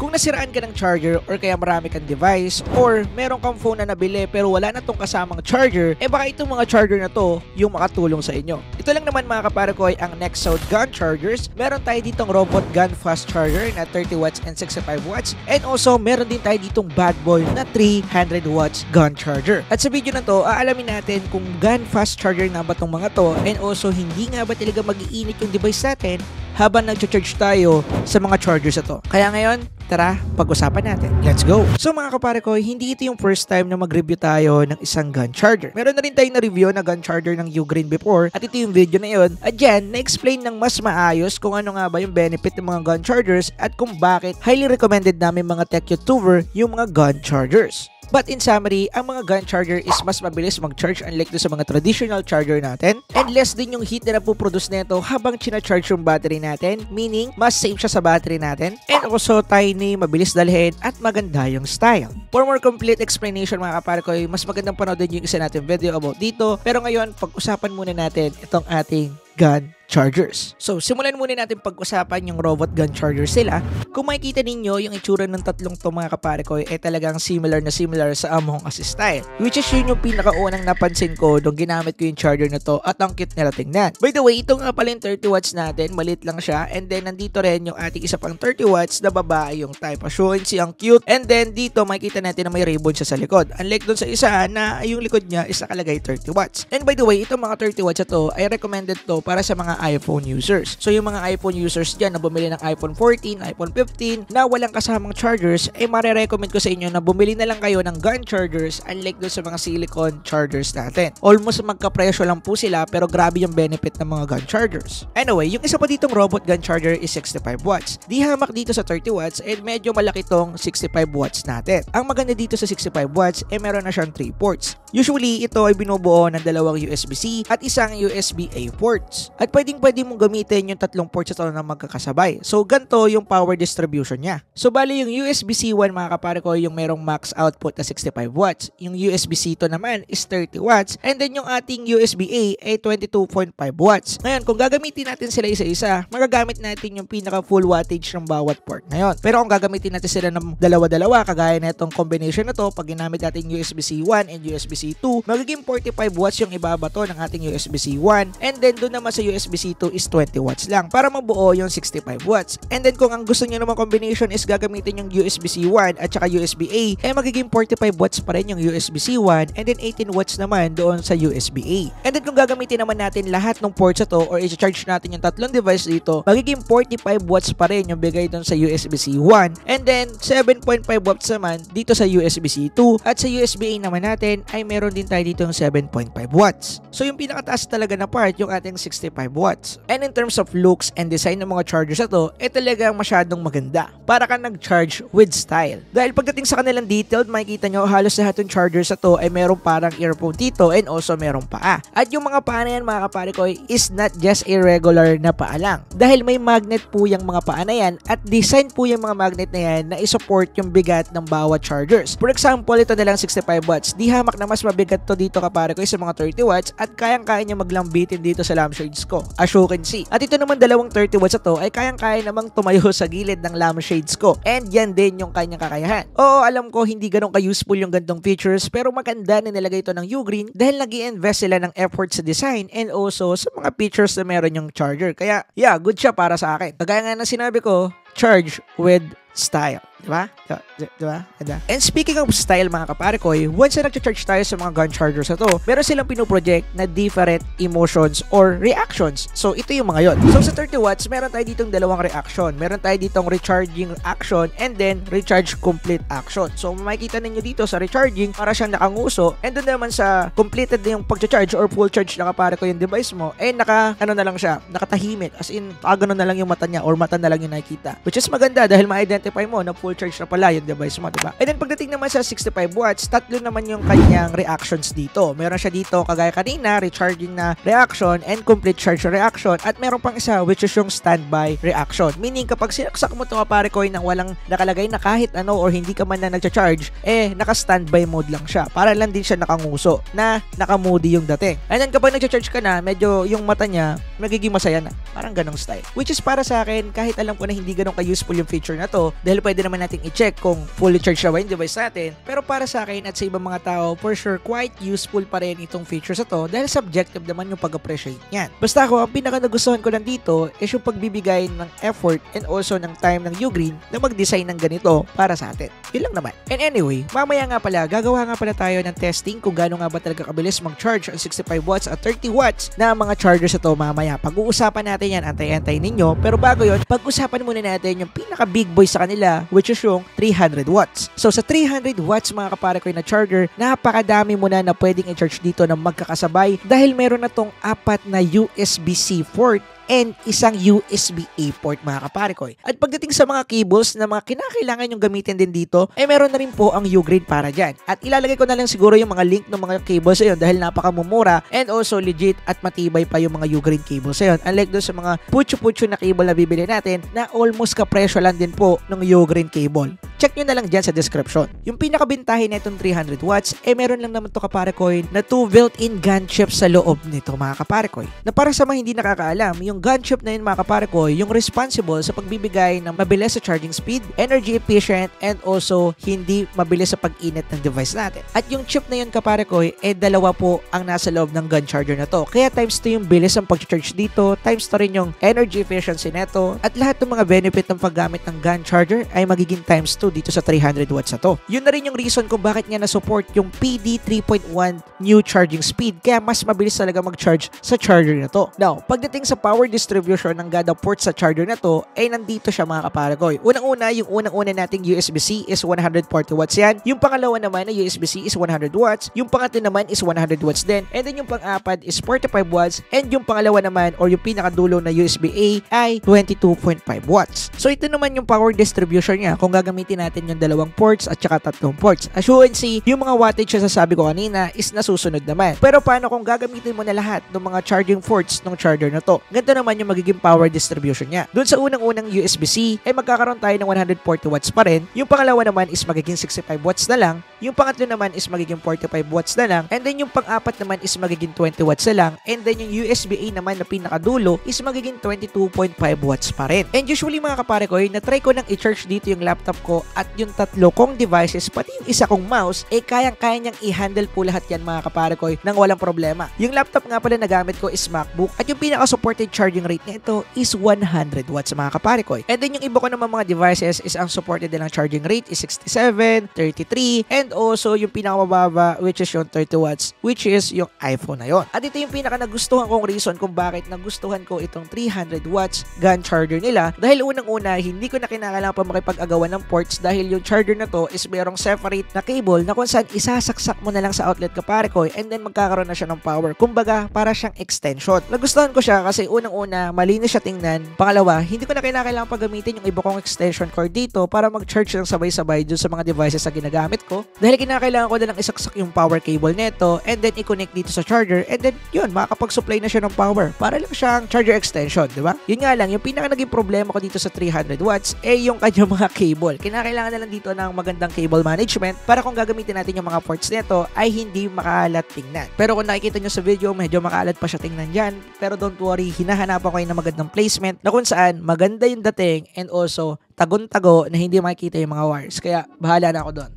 Kung nasiraan ka ng charger or kaya marami kang device or meron kang phone na nabili pero wala na tong kasamang charger, baka itong mga charger na to yung makatulong sa inyo. Ito lang naman mga kapare ko ay ang Nexode gun chargers. Meron tayo ditong robot gun fast charger na 30 watts and 65 watts, and also meron din tayo ditong bad boy na 300 watts gun charger. At sa video na to, aalamin natin kung gun fast charger nga ba tong mga to, and also hindi nga ba talaga mag-iinit yung device natin habang nag-charge tayo sa mga chargers na to. Kaya ngayon, tara, pag-usapan natin. Let's go! So mga kapare ko, hindi ito yung first time na mag-review tayo ng isang gun charger. Meron na rin tayong na-review na gun charger ng Ugreen before, at ito yung video na yun. At dyan, na-explain ng mas maayos kung ano nga ba yung benefit ng mga gun chargers at kung bakit highly recommended namin mga tech YouTuber yung mga gun chargers. But in summary, ang mga gun charger is mas mabilis mag-charge unlike do sa mga traditional charger natin, and less din yung heat na napuproduce nito habang china-charge yung battery natin, meaning mas safe siya sa battery natin, and also tiny, mabilis dalhin, at maganda yung style. For more complete explanation mga kapare ko, mas magandang panoodin yung isa natin video about dito, pero ngayon pag-usapan muna natin itong ating gun chargers. So, simulan muna natin pag-usapan yung robot gun charger sila. Kung makikita ninyo, yung itsura ng tatlong to mga kapare ko ay talagang similar sa Among Us style. Which is yun yung pinakaunang napansin ko nung ginamit ko yung charger na to, at ang cute nila tingnan. By the way, ito nga pala yung 30 watts natin, maliit lang siya, and then nandito rin yung ating isa pang 30 watts na babae yung type. Assume ang cute, and then dito makikita natin na may ribbon siya sa likod. Unlike dun sa isa na yung likod niya is nakalagay 30 watts. And by the way, itong mga 30 watts na to ay recommended to para sa mga iPhone users. So yung mga iPhone users dyan na bumili ng iPhone 14, iPhone 15 na walang kasamang chargers, ay marirecommend ko sa inyo na bumili na lang kayo ng gun chargers unlike doon sa mga silicone chargers natin. Almost magkapresyo lang po sila pero grabe yung benefit ng mga gun chargers. Anyway, yung isa pa ditong robot gun charger is 65 watts. Di hamak dito sa 30 watts and medyo malaki tong 65 watts natin. Ang maganda dito sa 65 watts ay meron na siyang 3 ports. Usually, ito ay binubuo ng dalawang USB-C at isang USB-A ports. At pwede mong gamitin yung tatlong ports ito na magkakasabay. So, ganito yung power distribution niya. So, bali yung USB-C 1 mga kapare ko yung merong max output na 65 watts. Yung USB-C 2 naman is 30 watts. And then yung ating USB-A ay 22.5 watts. Ngayon, kung gagamitin natin sila isa-isa, magagamit natin yung pinaka full wattage ng bawat port ngayon. Pero kung gagamitin natin sila ng dalawa-dalawa, kagaya na itong combination na to, pag ginamit natin USB-C 1 and USB-C 2, magiging 45 watts yung ibabato ng ating USB-C 1. And then doon naman sa USB-C 2 is 20 watts lang para mabuo yung 65 watts. And then kung ang gusto niyo naman combination is gagamitin yung USB-C 1 at saka USB-A, magiging 45 watts pa rin yung USB-C 1 and then 18 watts naman doon sa USB-A. And then kung gagamitin naman natin lahat ng ports ito or i-charge natin yung tatlong device dito, magiging 45 watts pa rin yung bigay doon sa USB-C 1 and then 7.5 watts naman dito sa USB-C 2, at sa USB-A naman natin ay meron din tayo dito yung 7.5 watts. So yung pinakataas talaga na part yung ating 65 watts. And in terms of looks and design ng mga chargers na to, talagang masyadong maganda. Para ka nag-charge with style. Dahil pagdating sa kanilang detailed, makikita nyo halos lahat ng chargers na to ay merong parang earphone dito and also merong paa. At yung mga paa na yan mga kapare ko is not just a regular na paa lang. Dahil may magnet po yung mga paa na yan at design po yung mga magnet na yan na isupport yung bigat ng bawat chargers. For example, ito na lang 65 watts. Di hamak na mas mabigat to dito kapare ko sa mga 30 watts at kayang-kaya niya maglambitin dito sa lampshades ko, as you can see. At ito naman dalawang 30 watts na to ay kayang-kaya namang tumayo sa gilid ng lampshades ko. And yan din yung kanyang kakayahan. Oo, alam ko hindi ganun ka-useful yung gantong features pero maganda na nilagay ito ng Ugreen dahil nag-i-invest sila ng effort sa design and also sa mga features na meron yung charger. Kaya, yeah, good siya para sa akin. Kagaya nga na sinabi ko, charge with style. Diba? Diba? And speaking of style mga kapare ko, once na nag-charge tayo sa mga gun chargers na to, meron silang pinoproject na different emotions or reactions. So, ito yung mga yon. So, sa 30 watts, meron tayo ditong dalawang reaction. Meron tayo ditong recharging action and then recharge complete action. So, makikita ninyo dito sa recharging, para siyang nakanguso. And doon naman sa completed na yung pag-charge or full charge na kapare ko yung device mo, na lang siya, nakatahimik. As in, gano'n na lang yung mata niya or mata na lang yung nakikita. Which is maganda dahil ma-identify mo na full charge na pala yung device mo, diba? And then pagdating naman sa 65 watts, tatlo naman yung kanyang reactions dito. Meron siya dito kagaya kanina, recharging na reaction and complete charge reaction, at meron pang isa which is yung standby reaction. Meaning kapag sinaksak mo ito kapare ko nang walang nakalagay na kahit ano or hindi ka man na nagcha-charge, naka-standby mode lang siya. Para lang din siya nakanguso na naka-moody yung dating. And then kapag nagcha-charge ka na, medyo yung mata niya magiging masaya na. Parang ganong style. Which is para sa akin, kahit alam ko na hindi ganong ganun ka-useful yung feature na to dahil pwede naman nating i-check kung fully charged na ba yung device natin. Pero para sa akin at sa ibang mga tao, for sure, quite useful pa rin itong features na to dahil subjective naman yung pag-appreciate niyan. Basta ako, ang pinaka nagustuhan ko lang dito is yung pagbibigay ng effort and also ng time ng Ugreen na mag-design ng ganito para sa atin. Yun lang naman. And anyway, mamaya nga pala, gagawa nga pala tayo ng testing kung gaano nga ba talaga kabilis mag-charge ang 65 watts at 30 watts na mga chargers ito mamaya. Pag-uusapan natin yan, antay-antay ninyo. Pero bago yun, pag-usapan muna natin yung pinaka big boy sa kanila, which is yung 300 watts. So sa 300 watts mga kapare ko na charger, napakadami mo na pwedeng i-charge dito na magkakasabay dahil meron na tong 4 na USB-C port and isang USB-A port mga kapare ko. At pagdating sa mga cables na mga kinakailangan yung gamitin din dito, meron na rin po ang Ugreen para dyan. At ilalagay ko na lang siguro yung mga link ng mga cables ayun dahil napakamumura and also legit at matibay pa yung mga Ugreen cables ayun. Unlike doon sa mga putyo-putyo na cable na bibili natin na almost kapresyo lang din po ng Ugreen cable. Check nyo na lang dyan sa description. Yung pinakabintahin na itong 300 watts, meron lang naman to kapare ko na 2 built-in gun chips sa loob nito mga kapare ko. Na para sa mga hindi nakakaalam, yung gun chip na yun mga kapare ko, yung responsible sa pagbibigay ng mabilis sa charging speed, energy efficient, and also hindi mabilis sa pag-init ng device natin. At yung chip na yun kapare ko, dalawa po ang nasa loob ng gun charger na to. Kaya times 2 yung bilis ng pag-charge dito, times 2 rin yung energy efficiency neto, at lahat ng mga benefit ng paggamit ng gun charger ay magiging times 2 dito sa 300 watts na to. Yun na rin yung reason kung bakit nga na-support yung PD 3.1 new charging speed, kaya mas mabilis talaga mag-charge sa charger na to. Now, pagdating sa power distribution ng gada port sa charger na to, nandito siya mga kapare ko. Unang-una, yung unang-una nating USB-C is 140 watts yan. Yung pangalawa naman na USB-C is 100 watts. Yung pangatlo naman is 100 watts din. And then yung pang-apat is 45 watts. And yung pangalawa naman or yung pinakadulo na USB-A ay 22.5 watts. So ito naman yung power distribution niya kung gagamitin natin yung dalawang ports at saka tatlong ports. As you can see, yung mga wattage na sasabi ko kanina is nasusunod naman. Pero paano kung gagamitin mo na lahat ng mga charging ports ng charger na to? Ganito naman yung magiging power distribution niya. Doon sa unang-unang USB-C, magkakaroon tayo ng 140 watts pa rin. Yung pangalawa naman is magiging 65 watts na lang. Yung pangatlo naman is magiging 45 watts na lang. And then yung pang-apat naman is magiging 20 watts na lang. And then yung USB-A naman na pinakadulo is magiging 22.5 watts pa rin. And usually mga kapare ko, na-try ko nang i-charge dito yung laptop ko at yung tatlo kong devices, pati yung isa kong mouse, kayang-kaya niyang i-handle po lahat yan mga kapare ko nang walang problema. Yung laptop nga pala na gamit ko is MacBook at yung pinaka-supported charging rate niya ito is 100 watts mga kapare ko. And then yung iba ko naman mga devices is ang supported nilang charging rate is 67, 33, and also yung pinakamababa which is yung 30 watts which is yung iPhone na yon. At ito yung pinaka nagustuhan kong reason kung bakit nagustuhan ko itong 300 watts gun charger nila dahil unang-una hindi ko na kinakailangan pa makipag-agawan ng ports dahil yung charger na to is merong separate na cable na kung saan isasaksak mo na lang sa outlet kapare ko and then magkakaroon na siya ng power. Kumbaga para siyang extension. Nagustuhan ko siya kasi unang-una malinis siya tingnan. Pangalawa, hindi ko na kailangan pagamitin yung iba kong extension cord dito para mag-charge ng sabay-sabay dun sa mga devices na ginagamit ko. Dahil kinakailangan ko na lang isaksak yung power cable neto and then i-connect dito sa charger and then yun, makakapag-supply na siya ng power. Para lang siyang charger extension, di ba? Yun nga lang, yung pinaka naging problema ko dito sa 300 watts yung kanyang mga cable. Kinakailangan na lang dito ng magandang cable management para kung gagamitin natin yung mga ports neto ay hindi makalat tingnan. Pero kung nakikita nyo sa video, medyo makalat pa siya tingnan dyan. Pero don't worry, hinahanapan ko ng magandang placement na kung saan maganda yung dating and also tagon-tago na hindi makikita yung mga wires. Kaya bahala na ako doon.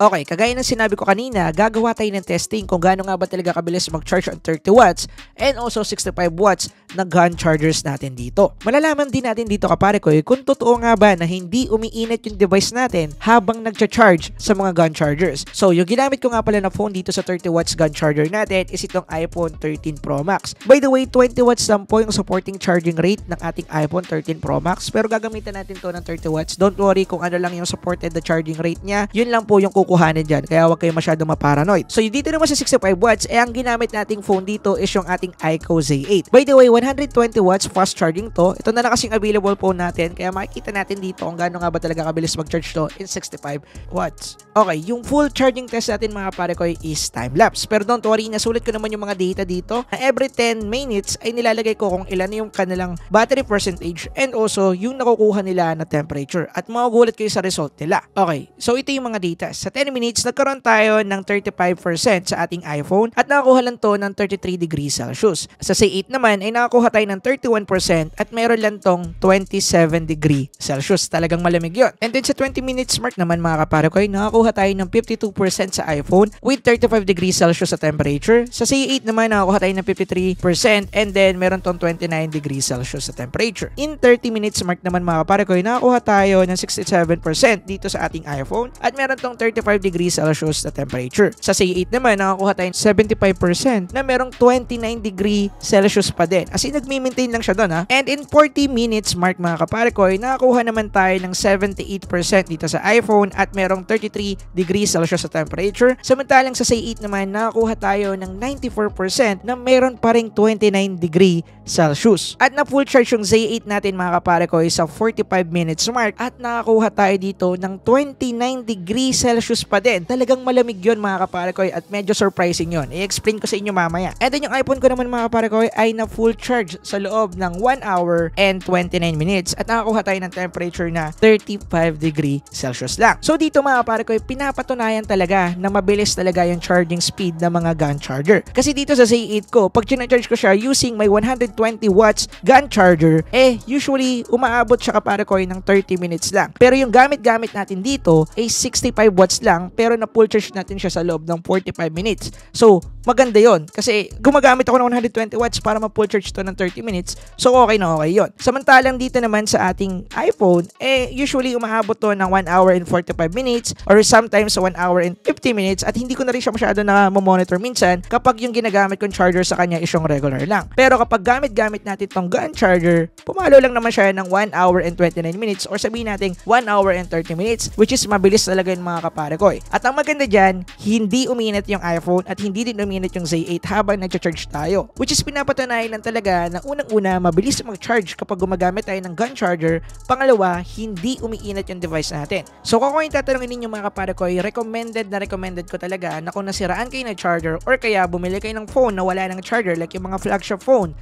Okay, kagaya ng sinabi ko kanina, gagawa tayo ng testing kung gaano nga ba talaga kabilis mag-charge ang 30 watts and also 65 watts na gun chargers natin dito. Malalaman din natin dito kapare ko kung totoo nga ba na hindi umiinit yung device natin habang nagcha-charge sa mga gun chargers. So, yung ginamit ko nga pala na phone dito sa 30 watts gun charger natin is itong iPhone 13 Pro Max. By the way, 20 watts lang po yung supporting charging rate ng ating iPhone 13 Pro Max pero gagamitan natin to ng 30 watts. Don't worry kung ano lang yung supported the charging rate niya. Yun lang po yung kukuhanin dyan. Kaya huwag kayo masyadong maparanoid. So dito naman sa 65 watts, ang ginamit nating phone dito is yung ating iQOO Z8. By the way, 120 watts fast charging to. Ito na lang kasing available phone natin. Kaya makikita natin dito kung gaano nga ba talaga kabilis mag-charge to in 65 watts. Okay, yung full charging test natin mga pare ko is time-lapse. Pero don't worry, nasulit ko naman yung mga data dito. Na every 10 minutes ay nilalagay ko kung ilan yung kanilang battery percentage and also yung nakukuha nila na temperature. temperature at magugulat kayo sa result nila. Okay, so ito yung mga data. Sa 10 minutes, nagkaroon tayo ng 35% sa ating iPhone at nakakuha lang to ng 33 degrees Celsius. Sa C8 naman ay nakakuha tayo ng 31% at meron lang tong 27 degree Celsius. Talagang malamig yun. And then sa 20 minutes mark naman mga kapare ko ay nakakuha tayo ng 52% sa iPhone with 35 degrees Celsius sa temperature. Sa C8 naman nakakuha tayo ng 53% and then meron tong 29 degrees Celsius sa temperature. In 30 minutes mark naman mga kapare ko ay nakakuha tayo ng 67% dito sa ating iPhone at meron tong 35 degrees Celsius na temperature. Sa C8 naman nakakuha tayo ng 75% na merong 29 degree Celsius pa din. As in nagmi-maintain lang siya doon ha. And in 40 minutes mark mga kapare ko ay nakakuha naman tayo ng 78% dito sa iPhone at merong 33 degrees Celsius sa temperature. Samantalang sa C8 naman nakakuha tayo ng 94% na meron pa ring 29 degree Celsius. At na full charge yung Z8 natin mga kapare ko sa 45 minutes mark at nakakuha tayo dito ng 29 degrees Celsius pa din. Talagang malamig yun mga kapare ko at medyo surprising yun. I-explain ko sa inyo mamaya. And then yung iPhone ko naman mga kapare ko ay na full charge sa loob ng 1 hour and 29 minutes at nakakuha tayo ng temperature na 35 degree Celsius lang. So dito mga kapare ko pinapatunayan talaga na mabilis talaga yung charging speed ng mga gun charger. Kasi dito sa Z8 ko, pag charge ko siya using my 120 watts gun charger, usually umaabot siya kapare ko ng 30 minutes lang. Pero yung gamit-gamit natin dito ay 65 watts lang pero na full charge natin siya sa loob ng 45 minutes. So, maganda yon kasi gumagamit ako ng 120 watts para ma-full charge to ng 30 minutes. So, okay na okay yon. Samantalang dito naman sa ating iPhone, usually umaabot to ng 1 hour and 45 minutes or sometimes 1 hour and 50 minutes at hindi ko na rin siya masyado na monitor minsan kapag yung ginagamit kong charger sa kanya is yung regular lang. Pero kapag gamit natin tong gun charger, pumalo lang naman siya ng 1 hour and 29 minutes or sabihin natin 1 hour and 30 minutes which is mabilis talaga yung mga kapare ko. At ang maganda dyan, hindi uminit yung iPhone at hindi din uminit yung Z8 habang nag-charge tayo. Which is pinapatunayan lang talaga na unang-una mabilis mag-charge kapag gumagamit tayo ng gun charger. Pangalawa, hindi umiinit yung device natin. So kung ako yung tatanungin ninyo mga kapare ko, recommended ko talaga na kung nasiraan kayo ng charger or kaya bumili kayo ng phone na wala ng charger like yung mga flagship phone,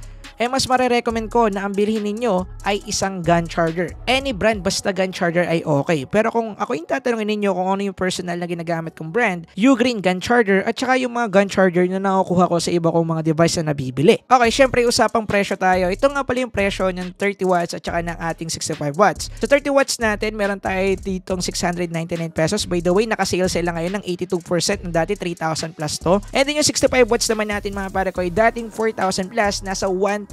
mas marirecommend ko na ang bilhin ninyo ay isang gun charger. Any brand basta gun charger ay okay. Pero kung ako yung tatanungin ninyo kung ano yung personal na ginagamit kong brand, Ugreen gun charger at saka yung mga gun charger na nakukuha ko sa iba kong mga device na nabibili. Okay, syempre usapang presyo tayo. Ito nga pala yung presyo ng 30 watts at saka ng ating 65 watts. Sa 30 watts natin, meron tayo ditong 699 pesos. By the way, naka-sale sila ngayon ng 82% ng dati 3,000 plus to. And then yung 65 watts naman natin mga pare ko ay dating 4,000 plus, nasa 1,299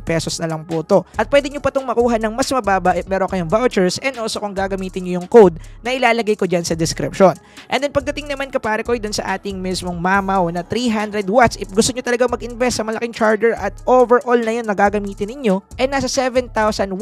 pesos na lang po to. At pwede nyo pa itong makuha ng mas mababa if meron kayong vouchers and also kung gagamitin nyo yung code na ilalagay ko dyan sa description. And then pagdating naman kapare ko dun sa ating mismong Mamaw na 300 watts, if gusto nyo talaga mag-invest sa malaking charger at overall na yun na gagamitin ninyo, nasa 7,199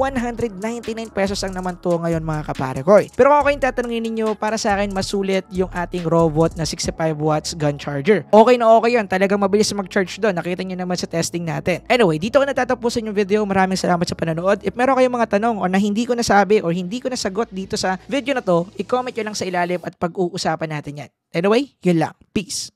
pesos lang naman to ngayon mga kapare ko. Pero kung ako yung tatanungin ninyo, para sa akin masulit yung ating robot na 65 watts gun charger. Okay na okay yun. Talagang mabilis mag-charge doon. Nakita nyo naman sa testing natin. Anyway, dito ko natatapusin yung video. Maraming salamat sa panonood. If meron kayong mga tanong o na hindi ko nasabi o hindi ko nasagot dito sa video na to, i-comment nyo lang sa ilalim at pag-uusapan natin yan. Anyway, yun lang. Peace!